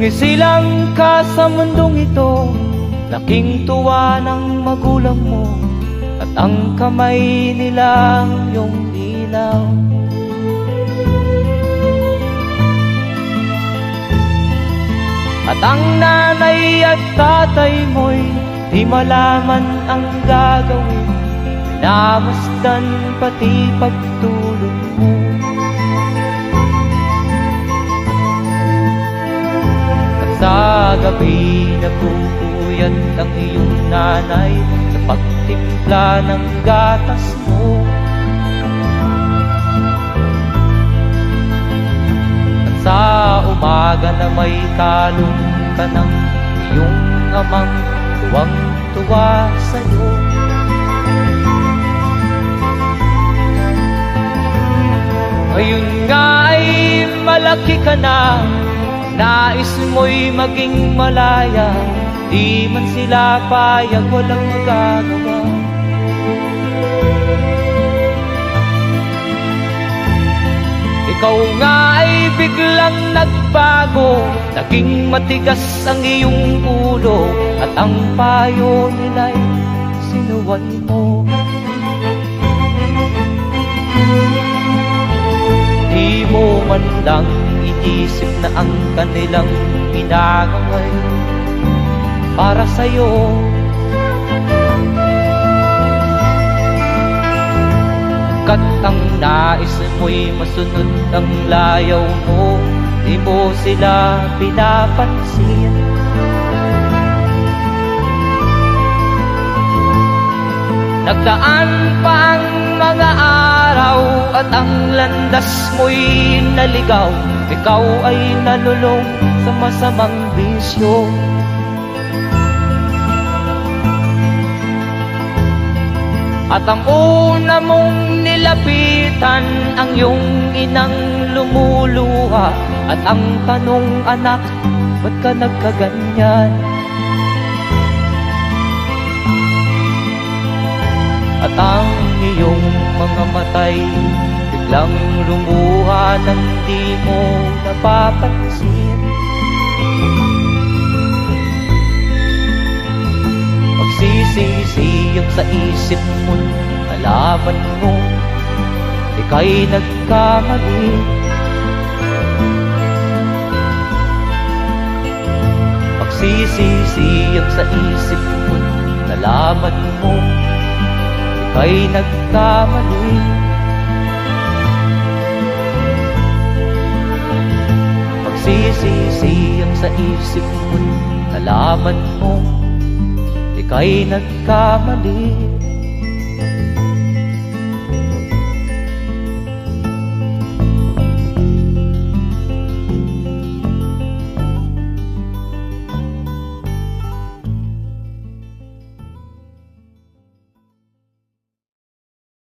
Sumisilang ka sa mundong ito, laking tuwa ng magulang mo, at ang kamay nila ang iyong ilaw. At ang nanay at tatay mo'y di malaman ang gagawin, namasdan pati pagtulog mo. At sa gabi nagpupuyat ang iyong nanay sa pagtimpla ng gatas mo. At sa umaga na may kalong ka ng iyong amang tuwang-tuwa sa'yo. Ngayon nga ay malaki ka na, nais mo'y maging malaya, di man sila payag, walang magagawa. Ikaw nga ay biglang nagbago, naging matigas ang iyong ulo, at ang payo nila'y sinuway mo. Di mo man lang inisip na ang kanilang ginagaway para sa'yo. Kat ang nais mo'y masunod ang layaw mo, di mo sila pinapansin. Nagdaan pa ang mga araw at ang landas mo'y naligaw, ikaw ay nalulong sa masamang bisyo. At ang una mong nilapitan ang iyong inang lumuluha, at ang tanong, anak, ba't ka nagkaganyan? At ang iyong mga matay biglang lumuha nang di mo napapansin. Magsisisiyag sa isip mo, nalaman mo ika'y nagkamali. Magsisisiyag sa isip mo, nalaman mo ika'y nagkamali. Magsisisiyag sa isip mo, nalaman mo ika'y nagkamali.